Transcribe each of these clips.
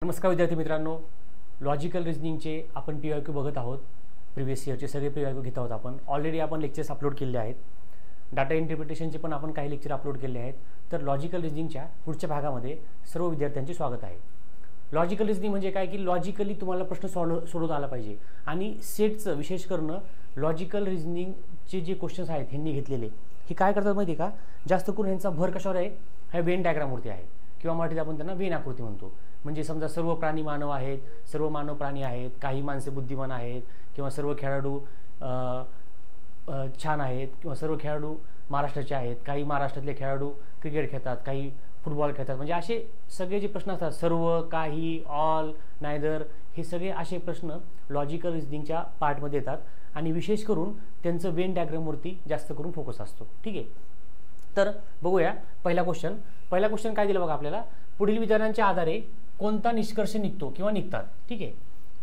नमस्कार विद्यार्थी मित्रांनो, लॉजिकल रिजनिंगचे आपण PYQ बघत आहोत. प्रिव्हियस इयरचे सगळे PYQ घेत आहोत. आपण ऑलरेडी लेक्चर्स अपलोड केले आहेत. डाटा इंटरप्रिटेशनचे पण आपण काही लेक्चर अपलोड केले आहेत. तर लॉजिकल रिजनिंगच्या पुढच्या भागामध्ये सर्व विद्यार्थ्यांचे स्वागत आहे. लॉजिकल रिजनिंग म्हणजे काय की लॉजिकली तुम्हाला प्रश्न सोडवता आला पाहिजे आणि सेटचं विशेष करून लॉजिकल रिजनिंगचे जे क्वेश्चन्स आहेत ह्यांनी घेतलेले हे काय करतात माहिती आहे का, जास्त करून ह्यांचा भर कशावर आहे, ह्या वेन डायग्रामवरती आहे किंवा मराठीत आपण त्यांना वेन आकृती म्हणतो. म्हणजे समजा सर्व प्राणी मानव आहेत, सर्व मानव प्राणी आहेत, काही माणसे बुद्धिमान आहेत किंवा सर्व खेळाडू छान आहेत किंवा सर्व खेळाडू महाराष्ट्राचे आहेत, काही महाराष्ट्रातले खेळाडू क्रिकेट खेळतात, काही फुटबॉल खेळतात. म्हणजे असे सगळे जे प्रश्न असतात, सर्व, काही, ऑल, नायदर, हे सगळे असे प्रश्न लॉजिकल रिजनिंगच्या पार्टमध्ये येतात आणि विशेष करून त्यांचं वेन डायग्रामवरती जास्त करून फोकस असतो. ठीक आहे, तर बघूया पहिला क्वेश्चन काय दिलं बघा आपल्याला. पुढील विधानांच्या आधारे कोणता निष्कर्ष निघतो किंवा निघतात. ठीक आहे,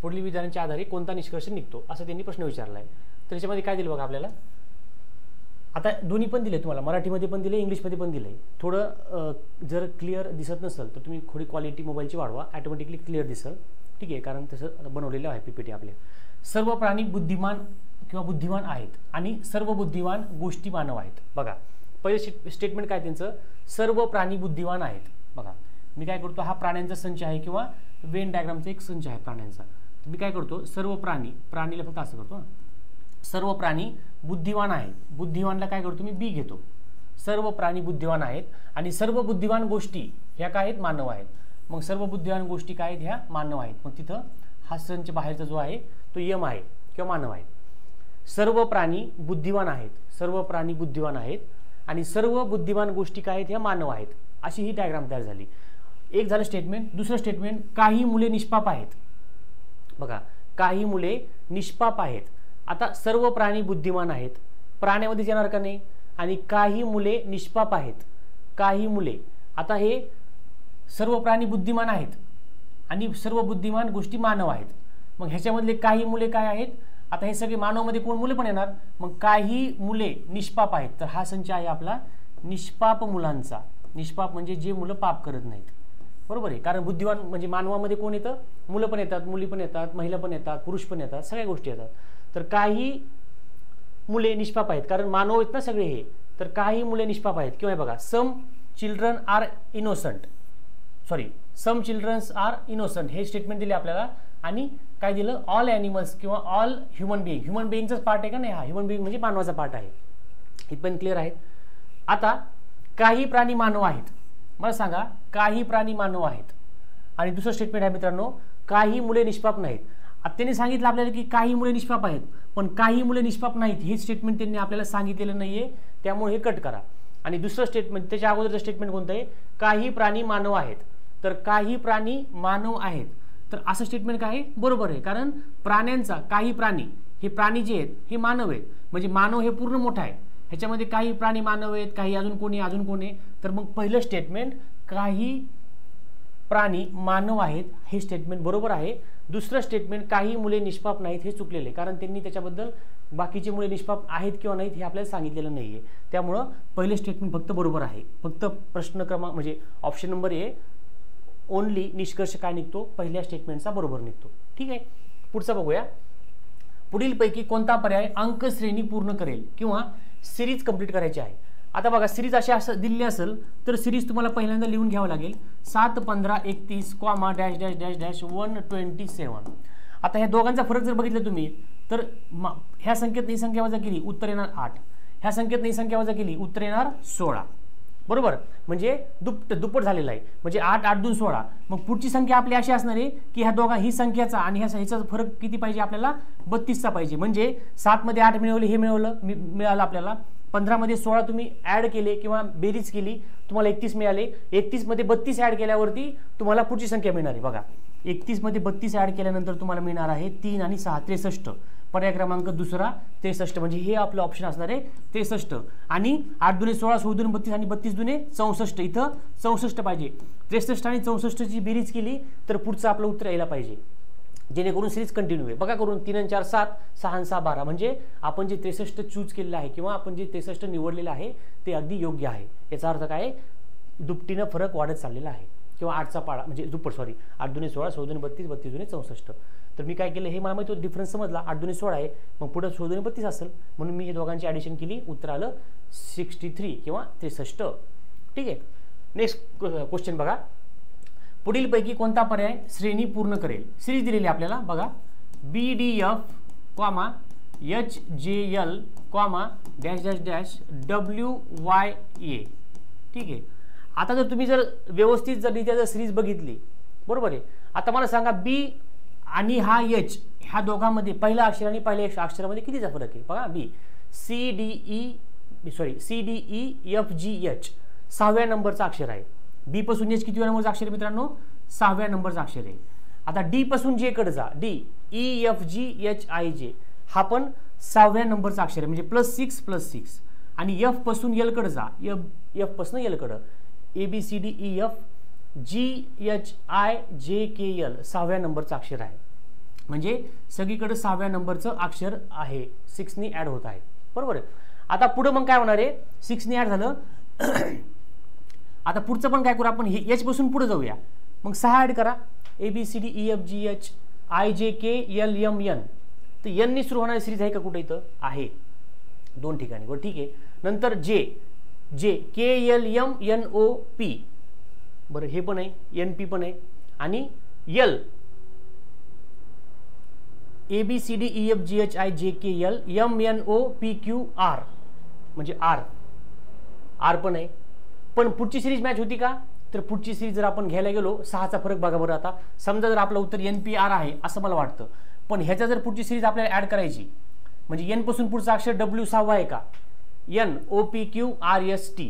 पुढील विधानांच्या आधारे कोणता निष्कर्ष निघतो असं त्यांनी प्रश्न विचारला आहे. तर त्याच्यामध्ये काय दिलं बघा आपल्याला. आता दोन्ही पण दिले तुम्हाला, मराठीमध्ये पण दिले, इंग्लिशमध्ये पण दिले. थोडं जर क्लिअर दिसत नसेल तर तुम्ही थोडी क्वालिटी मोबाईलची वाढवा, ॲटोमॅटिकली क्लिअर दिसेल. ठीक आहे, कारण तसं बनवलेलं आहे PPT आपल्या. सर्व प्राणी बुद्धिमान किंवा बुद्धिमान आहेत आणि सर्व बुद्धिमान गोष्टी मानव आहेत. बघा पहिले स्टेटमेंट काय त्यांचं, सर्व प्राणी बुद्धिमान आहेत. बघा मी काय करतो, हा प्राण्यांचा संच आहे किंवा वेन डायग्रामचा एक संच आहे प्राण्यांचा. मी काय करतो, सर्व प्राणीला फक्त असं करतो, सर्व प्राणी बुद्धिमान आहेत. बुद्धिमानला काय करतो मी बी घेतो. सर्व प्राणी बुद्धिमान आहेत आणि सर्व बुद्धिमान गोष्टी ह्या काय आहेत, मानव आहेत. मग सर्व बुद्धिमान गोष्टी काय आहेत, ह्या मानव आहेत. मग तिथं हा संच बाहेरचा जो आहे तो यम आहे किंवा मानव आहे. सर्व प्राणी बुद्धिमान आहेत, सर्व प्राणी बुद्धिमान आहेत आणि सर्व बुद्धिमान गोष्टी काय आहेत, ह्या मानव आहेत. अशी ही डायग्राम तयार झाली. एक झालं स्टेटमेंट. दुसरं स्टेटमेंट, काही मुले निष्पाप आहेत. बघा काही मुले निष्पाप आहेत. आता सर्व प्राणी बुद्धिमान आहेत, प्राण्यामध्येच येणार का नाही, आणि काही मुले निष्पाप आहेत. काही मुले, आता हे सर्व प्राणी बुद्धिमान आहेत आणि सर्व बुद्धिमान गोष्टी मानव आहेत. मग ह्याच्यामधले काही मुले काय आहेत, आता हे सगळे मानवामध्ये कोण मुले पण येणार. मग काही मुले निष्पाप आहेत, तर हा संच आहे आपला निष्पाप मुलांचा. निष्पाप म्हणजे जे मुलं पाप करत नाहीत. बरोबर आहे, कारण बुद्धिमान म्हणजे मानवामध्ये कोण येतं, मुलं पण येतात, मुली पण येतात, महिला पण येतात, पुरुष पण येतात, सगळ्या गोष्टी येतात. तर काही मुले निष्पाप आहेत, कारण मानव आहेत ना सगळे हे. तर काही मुले निष्पाप आहेत. किंवा बघा some children are innocent, some childrens are innocent हे स्टेटमेंट दिले आपल्याला. आणि काय दिलं, ऑल ॲनिमल्स किंवा ऑल ह्युमन बिईंग. ह्युमन बिईंगचाच पार्ट आहे का नाही, हा ह्युमन बिईंग म्हणजे मानवाचा पार्ट आहे. हे पण क्लिअर आहे. आता काही प्राणी मानव आहेत. मला सांगा, काही प्राणी मानव आहेत आणि दुसरं स्टेटमेंट आहे मित्रांनो, काही मुले निष्पाप नाहीत. आता त्यांनी सांगितलं आपल्याला की काही मुले निष्पाप आहेत, पण काही मुले निष्पाप नाहीत हे स्टेटमेंट त्यांनी आपल्याला सांगितलेलं नाहीये, त्यामुळे हे कट करा. आणि दुसरं स्टेटमेंट, त्याच्या अगोदरचं स्टेटमेंट कोणतं आहे, काही प्राणी मानव आहेत. तर काही प्राणी मानव आहेत, तर असं स्टेटमेंट काय आहे, बरोबर आहे. कारण प्राण्यांचा, काही प्राणी, हे प्राणी जे आहेत हे मानव आहेत. म्हणजे मानव हे पूर्ण मोठा आहे, ह्याच्यामध्ये काही प्राणी मानव आहेत, काही अजून कोणी. तर मग पहिलं स्टेटमेंट काही प्राणी मानव आहेत हे स्टेटमेंट बरोबर आहे. दुसरं स्टेटमेंट काही मुले निष्पाप नाहीत हे चुकलेले, कारण त्यांनी त्याच्याबद्दल बाकीचे मुले निष्पाप आहेत किंवा नाहीत हे आपल्याला सांगितलेलं नाहीये. त्यामुळं पहिलं स्टेटमेंट फक्त बरोबर आहे. फक्त प्रश्न क्रमांक म्हणजे ऑप्शन नंबर ए ओनली निष्कर्ष काय निघतो, पहिल्या स्टेटमेंटचा बरोबर निघतो. ठीक आहे, पुढचा बघूया. पुढीलपैकी कोणता पर्याय अंक श्रेणी पूर्ण करेल किंवा सिरीज कंप्लीट करायची आहे. आता बघा सिरीज अशी असं दिलेली असेल तर सिरीज तुम्हाला पहिल्यांदा लिहून घ्यावं लागेल. 7, 15, 31, डॅश डॅश डॅश डॅश 127. आता ह्या दोघांचा फरक जर बघितला तुम्ही तर ह्या संख्येत ही संख्या वजा केली उत्तर येणार 8, ह्या संख्येत ही संख्या वजा केली उत्तर येणार 16. बरोबर, म्हणजे दुप्पट झालेला आहे. म्हणजे 8, 8, 2, 16. मग पुढची संख्या आपली अशी असणार आहे की ह्या दोघा ही संख्याचा आणि ह्याचा फरक किती पाहिजे आपल्याला, 32चा पाहिजे. म्हणजे 7 मध्ये 8 मिळवले, हे मिळालं आपल्याला. 15 मध्ये 16 तुम्ही ऍड केले किंवा बेरीज केली, तुम्हाला 31 मिळाले. 31 मध्ये 32 ऍड केल्यावरती तुम्हाला पुढची संख्या मिळणार आहे. बघा 31 मध्ये 32 ऍड केल्यानंतर तुम्हाला मिळणार आहे 3 आणि 6 63. पर्याय क्रमांक दुसरा 63. म्हणजे हे आपलं ऑप्शन असणार आहे 63. आणि 8 दुने 16, 16 दुने 32 आणि 32 दुने 64. इथं 64 पाहिजे. 63 आणि 64ची बेरीज केली तर पुढचं आपलं उत्तर यायला पाहिजे, जेणेकरून सिरीज कंटिन्यू आहे. बघा करून 3 आणि 4 7, 6 आणि 6 12. म्हणजे आपण जे 63 चूज केलेलं आहे किंवा आपण जे 63 निवडलेलं आहे ते अगदी योग्य आहे. याचा अर्थ काय, दुपटीनं फरक वाढत चाललेला आहे. किंवा 8चा पाडा म्हणजे दुप्पट, सॉरी 8 दुणे 16, 16 दुणे 32, 32 दुणे 64. तर मी काय केलं, हे मला माहिती होतं डिफरन्स समजला, 8 दुणे 16 आहे, मग पुढे 16 दुणे 32 असेल, म्हणून मी हे दोघांची ॲडिशन केली, उत्तर आलं 63 किंवा 63. ठीक आहे. नेक्स्ट क्वेश्चन बघा, पुढीलपैकी कोणता पर्याय श्रेणी पूर्ण करेल. सिरीज दिलेली आपल्याला बघा, BDF, HJL, dash dash dash WYA. ठीक आहे. आता जर तुम्ही जर व्यवस्थित जर रित्या जर सिरीज बघितली, बरोबर आहे. आता मला सांगा B आणि हा H ह्या दोघांमध्ये पहिला अक्षर आणि पहिल्या अक्षरामध्ये कितीचा फरक आहे. बघा, B CDEFGH 6व्या नंबरचा अक्षर आहे. B पासून H कितव्या नंबरचा अक्षर आहे मित्रांनो, 6व्या नंबरचा अक्षर आहे. आता D पासून J कडे जा, DEFGHIJ हा पण 6व्या नंबरचा अक्षर आहे, म्हणजे +6 आणि F पासून L कडे जा, F पासून L कडे ABCDEFGHIJKL 6व्या नंबरचा अक्षर आहे, म्हणजे सगळीकडे 6व्या नंबरचं अक्षर आहे, 6 ने ऍड होत आहे. बरोबर आहे. आता पुढे मग काय होणार आहे, 6 ने ऍड झालं. आता पुढचं पण काय करू आपण, हे H पासून पुढे जाऊया, मग 6 ऍड करा, ABCDEFGHIJKLMN. तर N ने सुरू होणारी सिरीज आहे का कुठे, इथं आहे 2 ठिकाणी. बरं, ठीक आहे. नंतर J KLMNOP, बरं हे पण आहे, NP पण आहे. आणि L ABCDEFGHIJKL MNOPQR म्हणजे R पण आहे. पण पुढची सिरीज मॅच होती का, तर पुढची सिरीज जर आपण घ्यायला गेलो, 6चा फरक बघा बरं. आता समजा जर आपलं उत्तर NPR आहे असं मला वाटतं, पण ह्याच्या जर पुढची सिरीज आपल्याला ऍड करायची, म्हणजे N पासून पुढचा अक्षर W 6वा आहे का, NOPQRST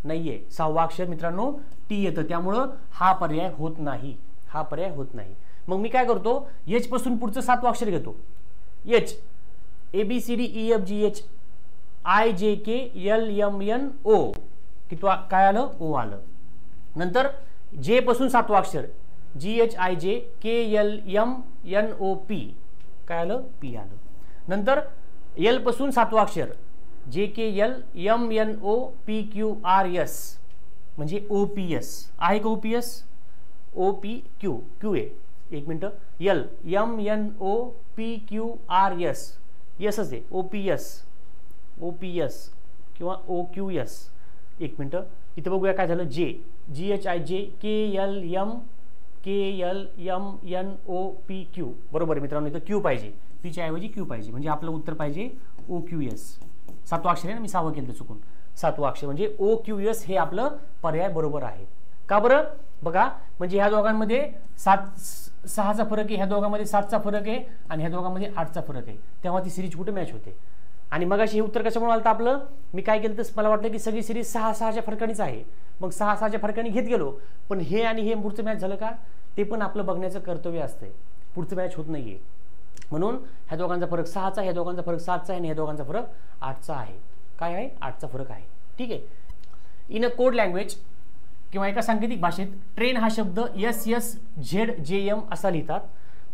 नाहीये, 6वा अक्षर मित्रांनो T येतं, त्यामुळं हा पर्याय होत नाही, हा पर्याय होत नाही. मग मी काय करतो, H पासून पुढचं 7वं अक्षर घेतो, H ABCDEFGHIJKLMNO कितवा काय आलं, O आलं. नंतर J पासून 7वं अक्षर GHIJKLMNOP काय आलं, P आलं. नंतर L पासून 7वं अक्षर JKLMNOPQRS म्हणजे OPS आहे का, OPS OPQ QA. एक मिनटं, LMNOPQRS यसच आहे, OPS किंवा OQS. एक मिनटं, इथं बघूया काय झालं, GHIJKLMNOPQ बरोबर आहे मित्रांनो, इथं Q पाहिजे, P च्या ऐवजी Q पाहिजे, म्हणजे आपलं उत्तर पाहिजे OQS. 7वं अक्षर आहे ना, मी 6वं केलं चुकून, 7वं अक्षर म्हणजे OQS हे आपलं पर्याय बरोबर आहे. का बरं, बघा, म्हणजे ह्या दोघांमध्ये 6चा फरक आहे, ह्या दोघांमध्ये 7चा फरक आहे आणि ह्या दोघांमध्ये 8चा फरक आहे, तेव्हा ती सिरीज कुठे मॅच होते. आणि मग अशी हे उत्तर कशामुळे आलं आपलं, मी काय केलं तर मला वाटलं की सगळी सिरीज 6-6च्या फरकानेच आहे, मग 6-6च्या फरकाने घेत गेलो, पण हे आणि हे पुढचं मॅच झालं का, ते पण आपलं बघण्याचं कर्तव्य असतंय, पुढचं मॅच होत नाहीये. म्हणून ह्या दोघांचा फरक 6चा, ह्या दोघांचा फरक 7चा आहे आणि ह्या दोघांचा फरक 8चा आहे. काय आहे, 8चा फरक आहे. ठीक आहे. इन अ कोड लँग्वेज किंवा एका सांकेतिक भाषेत ट्रेन हा शब्द SSZJM असा लिहितात,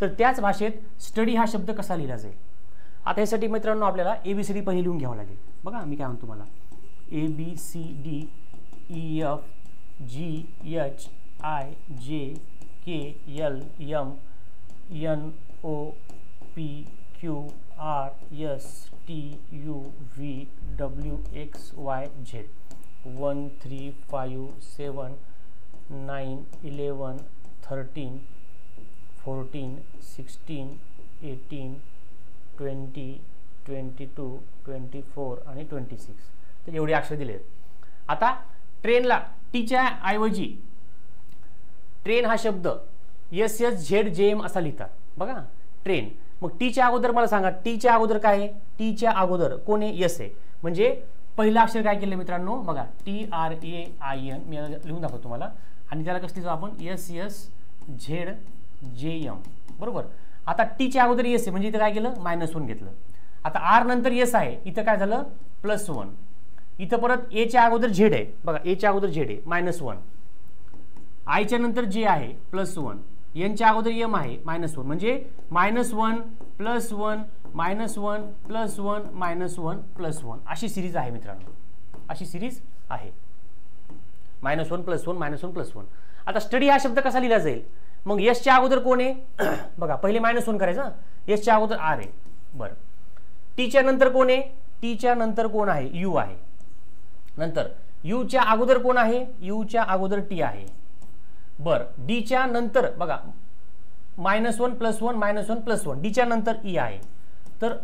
तर त्याच भाषेत स्टडी हा शब्द कसा लिहिला जाईल. आता यासाठी मित्रांनो आपल्याला ABCD पहिली लिहून घ्यावं लागेल. बघा मी काय म्हणतो, मला ABCDEFGHIJKLMNOPQRSTUVWXYZ 1 3 5 7 9 11 13 14 16 18 20 22 24 आणि 26. तर एवढे अक्षर दिले. आता ट्रेनला टीच्या ऐवजी ट्रेन हा शब्द SSZJM असा लिहितात. बघा ट्रेन, मग टीच्या अगोदर मला सांगा, टीच्या अगोदर काय आहे, टीच्या अगोदर कोण आहे, यस आहे, म्हणजे पहिलं अक्षर काय केलं मित्रांनो, बघा TRAIN मी लिहून दाखवतो तुम्हाला, आणि त्याला कसं लिहितो आपण SSZJM बरोबर. आता टीच्या अगोदर यस आहे म्हणजे इथं काय केलं, -1 घेतलं. आता R नंतर यस आहे, इथं काय झालं +1. इथं परत A च्या अगोदर Z आहे, बघा A च्या अगोदर Z आहे -1. I च्या नंतर J आहे +1. N च्या अगोदर M आहे -1, म्हणजे -1 +1 -1 +1 +1 अशी सिरीज आहे मित्रांनो, अशी सिरीज आहे -1 +1 -1 +1. आता स्टडी हा शब्द कसा लिहिला जाईल, मग एसच्या अगोदर कोण आहे बघा, पहिले -1 करायचं, एसच्या अगोदर आर आहे, बरं. टीच्या नंतर कोण आहे, टीच्या नंतर कोण आहे, यू आहे. नंतर यूच्या अगोदर कोण आहे, यूच्या अगोदर टी आहे, बरं. डीच्या नंतर बघा -1 + 1 -1 + 1, डीच्या नंतर ई आहे. तर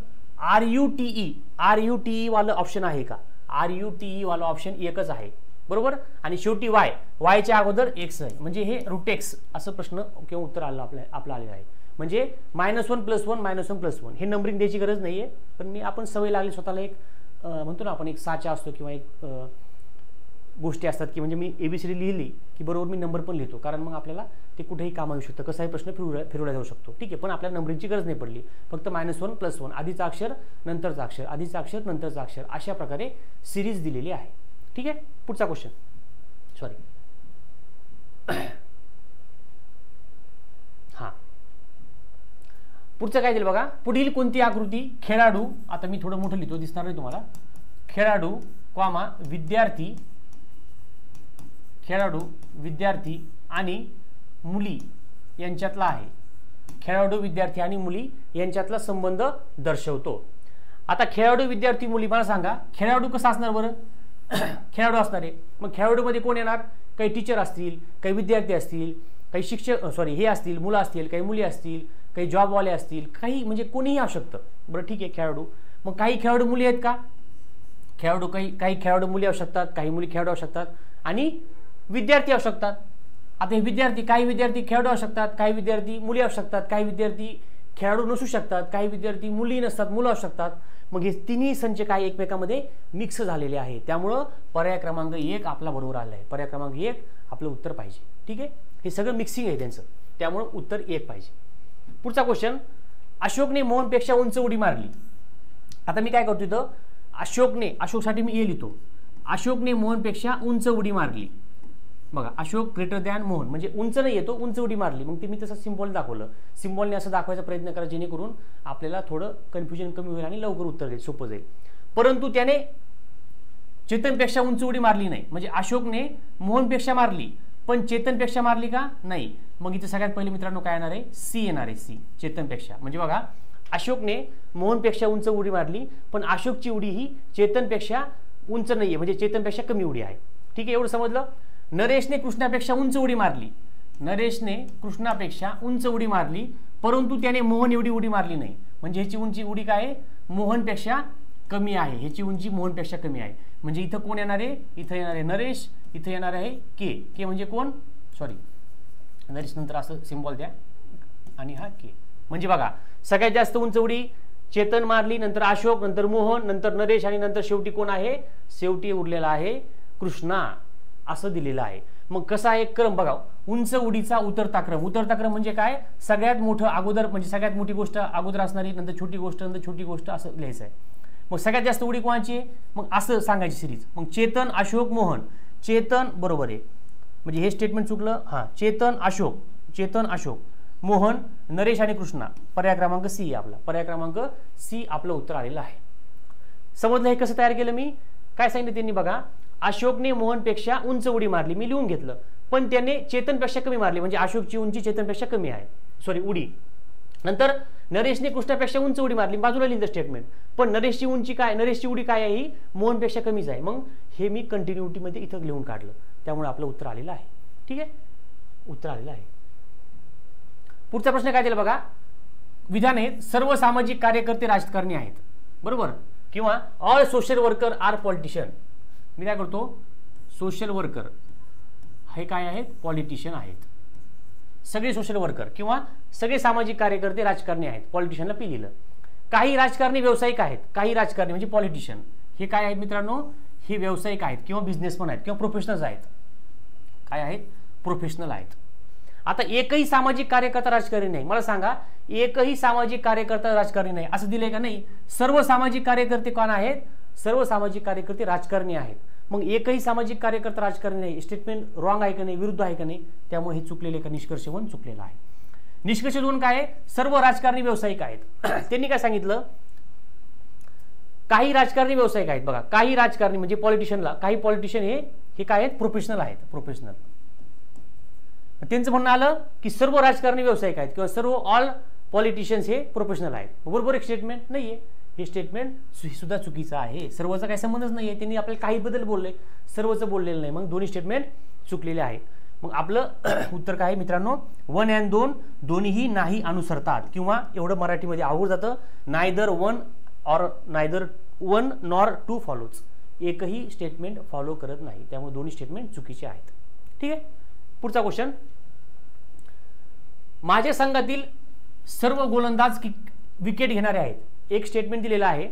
RUTE वाला ऑप्शन आहे का, RUTE वाला ऑप्शन एकच आहे, बरोबर. आणि शेवटी वायच्या अगोदर एक्स आहे, म्हणजे हे √x असं प्रश्न किंवा उत्तर आलं आपलं आलेलं आहे. म्हणजे -1 + 1 -1 + 1 हे नंबरिंग द्यायची गरज नाहीये, पण आपण सवय लागली स्वतःला, एक म्हणतो ना आपण एक साचा असतो किंवा एक गोष्टी असतात की म्हणजे मी ABCD लिहिली की बरोबर मी नंबर पण लिहितो, कारण मग आपल्याला ते कुठेही काम येऊ शकतं, कसाही प्रश्न फिरवला जाऊ शकतो, ठीक आहे. पण आपल्याला नंबरिंगची गरज नाही पडली, फक्त -1 + 1 आधीचा अक्षर नंतरचा अक्षर, आधीचा अक्षर नंतरचा अक्षर, अशा प्रकारे सिरीज दिलेली आहे, ठीक आहे. पुढचा क्वेश्चन, सॉरी हां, पुढचं काय दिलं बघा, पुढील कोणती आकृती खेळाडू, आता मी थोडं मोठं लिहितो, दिसणार नाही तुम्हाला, खेळाडू विद्यार्थी आणि मुली यांच्यातला आहे, खेळाडू विद्यार्थी आणि मुली यांच्यातला संबंध दर्शवतो. आता खेळाडू विद्यार्थी मुली, मला सांगा खेळाडू कसा असणार बरं खेळाडू असणार आहे, मग खेळाडूमध्ये कोण येणार, काही टीचर असतील, काही विद्यार्थी असतील, काही शिक्षक हे असतील, मुलं असतील, काही मुली असतील, काही जॉबवाले असतील, काही म्हणजे कोणीही असू शकतं, बरं ठीक आहे. खेळाडू, मग काही खेळाडू मुली आहेत का, खेळाडू काही खेळाडू मुली असू शकतात, काही मुली खेळाडू असू शकतात, आणि विद्यार्थी असू शकतात. आता हे विद्यार्थी, काही विद्यार्थी खेळाडू असू शकतात, काही विद्यार्थी मुली असू शकतात, काही विद्यार्थी खेळाडू नसू शकतात, काही विद्यार्थी मुली नसतात, मुलं असू शकतात. मग हे तिन्ही संच काय एकमेकांमध्ये मिक्स झालेले आहे, त्यामुळं पर्याय क्रमांक 1 आपला बरोबर आला आहे. पर्याय क्रमांक 1 आपलं उत्तर पाहिजे, ठीक आहे. हे सगळं मिक्सिंग आहे त्यांचं, त्यामुळं उत्तर 1 पाहिजे. पुढचा क्वेश्चन, अशोकने मोहनपेक्षा उंच उडी मारली. आता मी काय करतो इथं, अशोकसाठी मी ए लिहितो, अशोकने मोहनपेक्षा उंच उडी मारली. बघा, अशोक > मोहन, म्हणजे उंच नाही येतो, उंच उडी मारली. मग ते मी तसं सिम्बॉल दाखवलं, सिम्बॉलने असं दाखवायचा प्रयत्न करा जेणेकरून आपल्याला थोडं कन्फ्युजन कमी होईल आणि लवकर उत्तर देईल, सोपं जाईल. परंतु त्याने चेतनपेक्षा उंच उडी मारली नाही, म्हणजे अशोकने मोहनपेक्षा मारली पण चेतनपेक्षा मारली का, नाही. मग इथे सगळ्यात पहिले मित्रांनो काय येणार आहे, सी येणार आहे, सी, चेतनपेक्षा. म्हणजे बघा, अशोकने मोहनपेक्षा उंच उडी मारली पण अशोकची उडी ही चेतनपेक्षा उंच नाहीये, म्हणजे चेतनपेक्षा कमी उडी आहे, ठीक आहे. एवढं समजलं. नरेशने कृष्णापेक्षा उंच उडी मारली, नरेशने कृष्णापेक्षा उंच उडी मारली परंतु त्याने मोहन एवढी उडी मारली नाही, म्हणजे ह्याची उंची उडी काय आहे, मोहनपेक्षा कमी आहे, ह्याची उंची मोहनपेक्षा कमी आहे. म्हणजे इथं कोण येणार आहे, इथं येणार आहे नरेश, इथं येणार आहे के म्हणजे कोण, सॉरी नरेश नंतर असं सिम्बॉल द्या आणि हा के. म्हणजे बघा, सगळ्यात जास्त उंच उडी चेतन मारली, नंतर अशोक, नंतर मोहन, नंतर नरेश आणि नंतर शेवटी कोण आहे, शेवटी उरलेला आहे कृष्णा, असं दिलेलं आहे. मग कसा आहे क्रम बघा, उंच उडीचा उतरता क्रम म्हणजे काय, सगळ्यात मोठं अगोदर, म्हणजे सगळ्यात मोठी गोष्ट अगोदर असणारी, नंतर छोटी गोष्ट, नंतर छोटी गोष्ट, असं लिहायचं आहे. मग सगळ्यात जास्त उडी कोणाची आहे, मग असं सांगायची सिरीज. मग चेतन अशोक मोहन, चेतन बरोबर आहे, म्हणजे हे स्टेटमेंट चुकलं, हां चेतन अशोक मोहन नरेश आणि कृष्णा. पर्याय क्रमांक सी आहे आपला, पर्याय क्रमांक सी आपलं उत्तर आलेलं आहे. समजलं हे कसं तयार केलं मी, काय सांगितलं त्यांनी बघा, अशोकने मोहनपेक्षा उंच उडी मारली, मी लिहून घेतलं, पण त्याने चेतनपेक्षा कमी मारली, म्हणजे अशोकची उंची चेतनपेक्षा कमी आहे, सॉरी उडी. नंतर नरेशने कृष्णापेक्षा उंच उडी मारली, बाजूला लिहिलं स्टेटमेंट, पण नरेशची उंची काय, नरेशची उडी काय आहे, ही मोहनपेक्षा कमीच आहे. मग हे मी कंटिन्युटीमध्ये इथं लिहून काढलं, त्यामुळे आपलं उत्तर आलेलं आहे, ठीक आहे, उत्तर आलेलं आहे. पुढचा प्रश्न काय दिला बघा, विधान आहेत, सर्व सामाजिक कार्यकर्ते राजकारणी आहेत, बरोबर, किंवा all social worker are politician. मी काय करतो, सोशल वर्कर हे काय आहेत, पॉलिटिशियन आहेत. सगळे सोशल वर्कर किंवा सगळे सामाजिक कार्यकर्ते राजकारणी आहेत, पॉलिटिशियनला पी लिहिलं. काही राजकारणी व्यावसायिक आहेत, काही राजकारणी म्हणजे पॉलिटिशियन हे काय आहेत मित्रांनो, हे व्यावसायिक आहेत किंवा बिझनेसमन आहेत किंवा प्रोफेशनल्स आहेत. काय आहेत, प्रोफेशनल आहेत. आता एकही सामाजिक कार्यकर्ता राजकारणी नाही, मला सांगा एकही सामाजिक कार्यकर्ता राजकारणी नाही असं दिलंय का, नाही. सर्व सामाजिक कार्यकर्ते कोण आहेत, सर्व सामाजिक कार्यकर्ते राजकारणी आहेत. मग एकही सामाजिक कार्यकर्ता राजकारणी नाही, स्टेटमेंट रॉंग आहे का नाही, विरुद्ध आहे का नाही, त्यामुळे हे चुकलेले का, निष्कर्ष 1 चुकलेला आहे. निष्कर्ष 2 काय आहे, सर्व राजकारणी व्यावसायिक आहेत. त्यांनी काय सांगितलं, काही राजकारणी व्यावसायिक आहेत. बघा, काही राजकारणी म्हणजे पॉलिटिशियनला, काही पॉलिटिशियन हे काय आहेत, प्रोफेशनल आहेत, प्रोफेशनल. त्यांचं म्हणणं आलं की सर्व राजकारणी व्यावसायिक आहेत किंवा सर्व ऑल पॉलिटिशियन्स हे प्रोफेशनल आहेत. बरोबर एक स्टेटमेंट नाही आहे. हे स्टेटमेंट सुद्धा चुकीचं आहे. सर्वचा काही संबंधच नाही आहे. त्यांनी आपल्याला काही बदल बोलले, सर्वचं बोललेलं नाही. मग दोन्ही स्टेटमेंट चुकलेले आहेत. मग आपलं उत्तर काय आहे मित्रांनो, 1 आणि 2 दोन्हीही नाही अनुसरतात, किंवा एवढं मराठीमध्ये आवड जातं, neither one nor two follows. एकही स्टेटमेंट फॉलो करत नाही. त्यामुळे दोन्ही स्टेटमेंट चुकीचे आहेत. ठीक आहे. पुढचा क्वेश्चन, माझ्या संघातील सर्व गोलंदाज विकेट घेणारे आहेत. एक स्टेटमेंट दिलेलं आहे.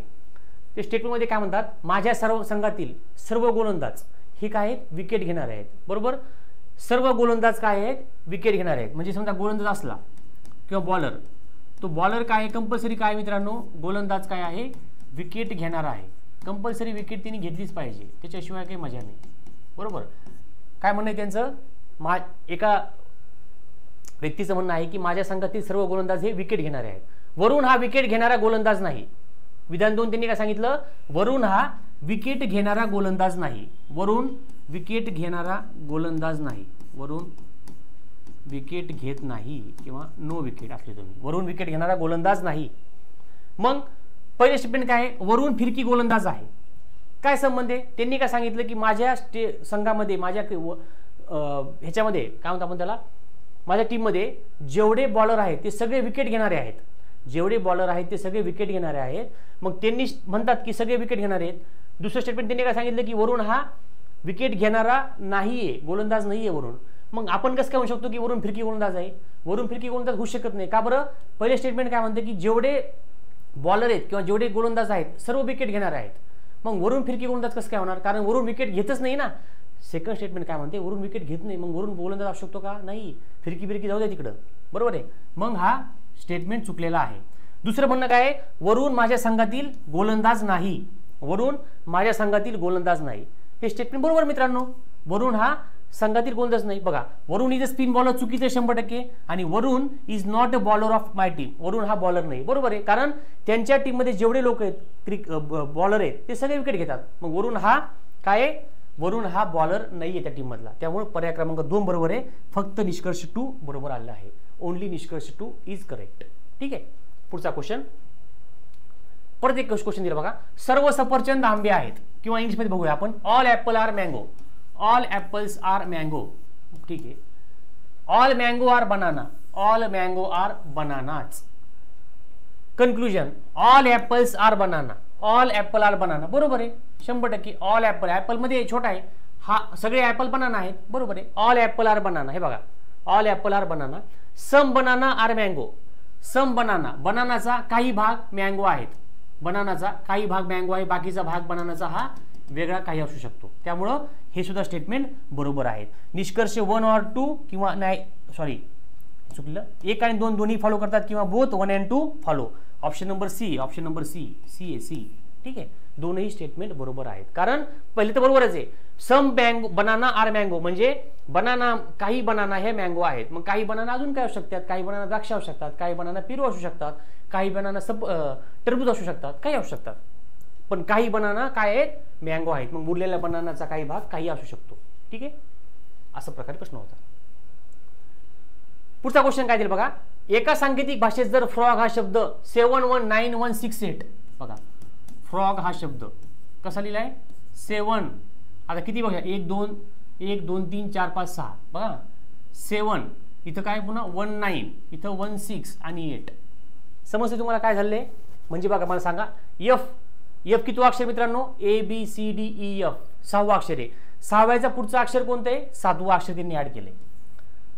ते स्टेटमेंटमध्ये काय म्हणतात, माझ्या सर्व संघातील सर्व गोलंदाज हे काय आहेत, विकेट घेणारे आहेत. बरोबर. सर्व गोलंदाज काय आहेत, विकेट घेणारे आहेत. म्हणजे समजा गोलंदाज असला किंवा बॉलर, तो बॉलर काय आहे, कंपल्सरी काय मित्रांनो, गोलंदाज काय आहे, विकेट घेणारा आहे. कंपल्सरी विकेट त्यांनी घेतलीच पाहिजे, त्याच्याशिवाय काही मजा नाही. बरोबर. काय म्हणणं आहे त्यांचं, एका व्यक्तीचं म्हणणं आहे की माझ्या संघातील सर्व गोलंदाज हे विकेट घेणारे आहेत. वरून हा विकेट घेणारा गोलंदाज नाही. विधान 2 त्यांनी काय सांगितलं, वरून हा विकेट घेणारा गोलंदाज नाही. वरून विकेट घेणारा गोलंदाज नाही. वरून विकेट घेत नाही किंवा नो विकेट असले तुम्ही, वरून विकेट घेणारा गोलंदाज नाही. मग पहिले स्टेटमेंट काय आहे, वरून फिरकी गोलंदाज आहे. काय संबंध आहे, त्यांनी काय सांगितलं की माझ्या संघामध्ये, माझ्या ह्याच्यामध्ये काय म्हणतो आपण त्याला, माझ्या टीममध्ये जेवढे बॉलर आहेत ते सगळे विकेट घेणारे आहेत. जेवढे बॉलर आहेत ते सगळे विकेट घेणारे आहेत. मग त्यांनी म्हणतात की सगळे विकेट घेणारे आहेत. दुसरं स्टेटमेंट त्यांनी काय सांगितलं की वरून हा विकेट घेणारा नाहीये, गोलंदाज नाहीये वरून. मग आपण कसं काय म्हणू शकतो की वरून फिरकी गोलंदाज आहे. वरून फिरकी गोलंदाज होऊ शकत नाही. का बरं, पहिले स्टेटमेंट काय म्हणते की जेवढे बॉलर आहेत किंवा जेवढे गोलंदाज आहेत सर्व विकेट घेणारे आहेत. मग वरून फिरकी गोलंदाज कसं काय होणार, कारण वरून विकेट घेतच नाही ना. सेकंड स्टेटमेंट काय म्हणते, वरून विकेट घेत नाही, मग वरून गोलंदाज असू शकतो का, नाही. फिरकी जाऊ द्या तिकडं. बरोबर आहे. मग हा स्टेटमेंट चुकलेला आहे. दुसरं म्हणणं काय आहे, वरून माझ्या संघातील गोलंदाज नाही. वरून माझ्या संघातील गोलंदाज नाही, हे स्टेटमेंट बरोबर मित्रांनो. वरून हा संघातील गोलंदाज नाही. बघा, वरून इज अ स्पिन बॉलर चुकीचं 100%, आणि वरून is not a bowler of my team. वरून हा बॉलर नाही. बरोबर आहे, कारण त्यांच्या टीममध्ये जेवढे लोक आहेत बॉलर आहेत ते सगळे विकेट घेतात. मग वरून हा काय आहे, वरून हा बॉलर नाही आहे त्या टीम मधला. त्यामुळे पर्याय क्रमांक 2 बरोबर आहे. फक्त निष्कर्ष 2 बरोबर आलेला आहे. ओनली निष्कर्ष 2 इज करेक्ट. ठीक आहे. पुढचा क्वेश्चन, परत एक क्वेश्चन दिला बघा, सर्व सफरचंद आंबे आहेत, किंवा इंग्लिशमध्ये बघूया आपण, all apple are mango. All apples are mango. ठीक आहे. All mango are banana. All mango are बनानाच. Conclusion, all apples are banana. All apple are banana. बरोबर आहे 100%. ऑल ऍपल, ऍपल मध्ये छोटा आहे हा, सगळे ऍपल बनाना आहेत. बरोबर आहे. All apple are banana. हे बघा, all apple are banana. Some banana are mango. Some banana, बनानाचा काही भाग मँगो आहेत. बनानाचा काही भाग मँगो आहे, बाकीचा भाग बनानाचा हा वेगळा काही असू शकतो. त्यामुळं हे सुद्धा स्टेटमेंट बरोबर आहेत. निष्कर्ष 1 और 2 किंवा नाही, सॉरी चुकलं, 1 आणि 2 दोन्ही फॉलो करतात, किंवा both 1 and 2 follow. Option number C, option number C, C A C. ठीक आहे. दोनही स्टेटमेंट बरोबर आहेत, कारण पहिले तर बरोबरच आहे. सम बनाना आर मँगो, म्हणजे बनाना, काही बनाना हे मँगो आहेत. मग काही बनाना अजून काय असू शकतात, काही बनाना द्राक्ष असू शकतात, काही बनाना पेरू असू शकतात, काही बनाना टरबूज असू शकतात, काही असू शकतात. पण काही बनाना काय आहेत, मँगो आहेत. मग उरलेल्या बनानाचा काही भाग काही असू शकतो. ठीक आहे. असा प्रकारे प्रश्न होता. पुढचा क्वेश्चन काय दिला बघा, एका सांकेतिक भाषेत जर फ्रॉग हा शब्द 719168, बघा फ्रॉग हा शब्द कसा लिहिलाय 7, आता किती बघा 1 2 3 4 5 6, बघा 7, इथं काय पुन्हा 19, इथं 16 आणि 8. समजते तुम्हाला काय झालंय, म्हणजे बघा मला सांगा, एफ किती अक्षर मित्रांनो, ABCDEF 6वा अक्षर आहे. 6व्याचा पुढचा अक्षर कोणतं आहे, 7वा अक्षर त्यांनी ऍड केले.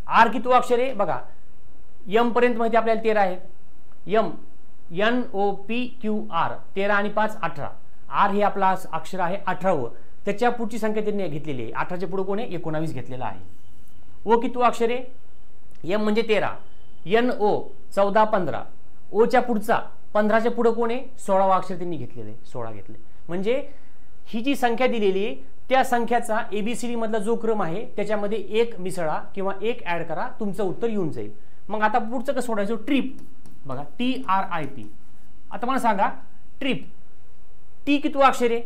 आर किती अक्षर आहे बघा, एम पर्यंत माहिती आपल्याला 13 आहे. एम NOPQR 13 आणि 5 18. आर हे आपला अक्षर आहे 18वं, त्याच्या पुढची संख्या त्यांनी घेतलेली आहे. 18च्या पुढे कोण आहे 19 घेतलेला आहे. ओ किती अक्षर आहे, एम म्हणजे 13, NO 14 15, ओच्या पुढचा 15च्या पुढे कोण आहे 16वा अक्षर त्यांनी घेतलेलं आहे, 16 घेतले. म्हणजे ही जी संख्या दिलेली आहे त्या संख्याचा ABCD मधला जो क्रम आहे त्याच्यामध्ये एक मिसळा किंवा एक ऍड करा, तुमचं उत्तर येऊन जाईल. मग आता पुढचं कसं सोडायचं, ट्रिप बघा TRIP. आता मला सांगा ट्रिप टी किती अक्षर आहे,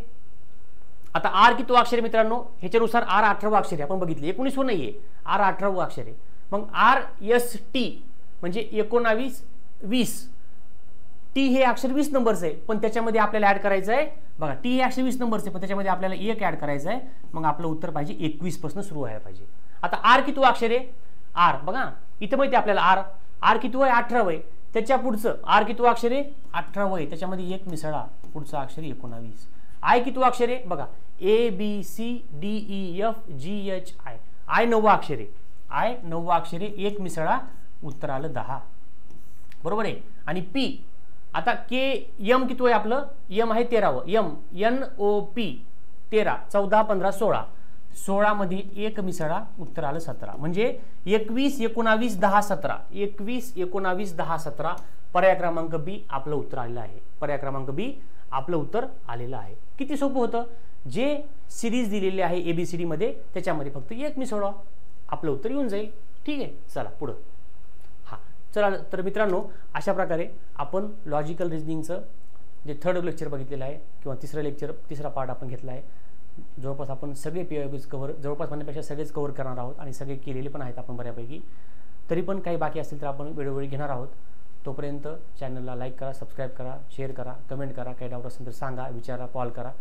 आता आर किती अक्षर आहे मित्रांनो, ह्याच्यानुसार आर 18वा अक्षर आहे, आपण बघितले 19व नाहीये, आर 18वा अक्षर आहे. मग RST म्हणजे 19 20, टी हे अक्षर 20 नंबरचं आहे, पण त्याच्यामध्ये आपल्याला ऍड करायचं आहे बघा, टी हे अक्षर 20 नंबरचं आहे, पण त्याच्यामध्ये आपल्याला एक ऍड करायचं आहे, मग आपलं उत्तर पाहिजे 21 पासून सुरू व्हायला पाहिजे. आता आर किती अक्षर आहे, आर बघा इथं माहिती आपल्याला आर किती आहे, 18 आहे, त्याच्या पुढचं आर किती अक्षर आहे, 18 आहे, त्याच्यामध्ये एक मिसळा, पुढचं अक्षर 19. आय किती अक्षर आहे बघा, ABCDEFGHI, आय 9 अक्षर आहे, आय 9 अक्षर आहे, एक मिसळा, उत्तर आलं 10. बरोबर आहे. आणि पी आता एम किती आहे आपलं, एम आहे 13व, NOP 13, 14, 15, 16, 16 मध्ये एक मिसळा, उत्तर आलं 17. म्हणजे 21 19 10 17, 21 19 10 17, पर्याय क्रमांक बी आपलं उत्तर आलेलं आहे. पर्याय क्रमांक बी आपलं उत्तर आलेलं आहे. किती सोपं होतं, जे सिरीज दिलेली आहे ABCD मध्ये त्याच्यामध्ये फक्त एक मिसळा, आपलं उत्तर येऊन जाईल. ठीक आहे, चला पुढं. चला तर मित्रांनो, अशा प्रकारे आपण लॉजिकल रिजनिंगचं जे थर्ड लेक्चर बघितलेलं आहे किंवा तिसरा पार्ट आपण घेतला आहे. जवळपास आपण सगळे PIQs कव्हर, जवळपास म्हणण्यापेक्षा सगळेच कव्हर करणार आहोत आणि सगळे केलेले पण आहेत आपण बऱ्यापैकी. तरी पण काही बाकी असतील तर आपण वेळोवेळी घेणार आहोत. तोपर्यंत चॅनलला लाईक करा, सबस्क्राईब करा, शेअर करा, कमेंट करा, काही डाऊट असेल तर सांगा, विचारा, कॉल करा.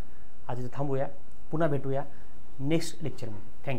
आज इथं थांबूया, पुन्हा भेटूया नेक्स्ट लेक्चरमध्ये. थँक्यू.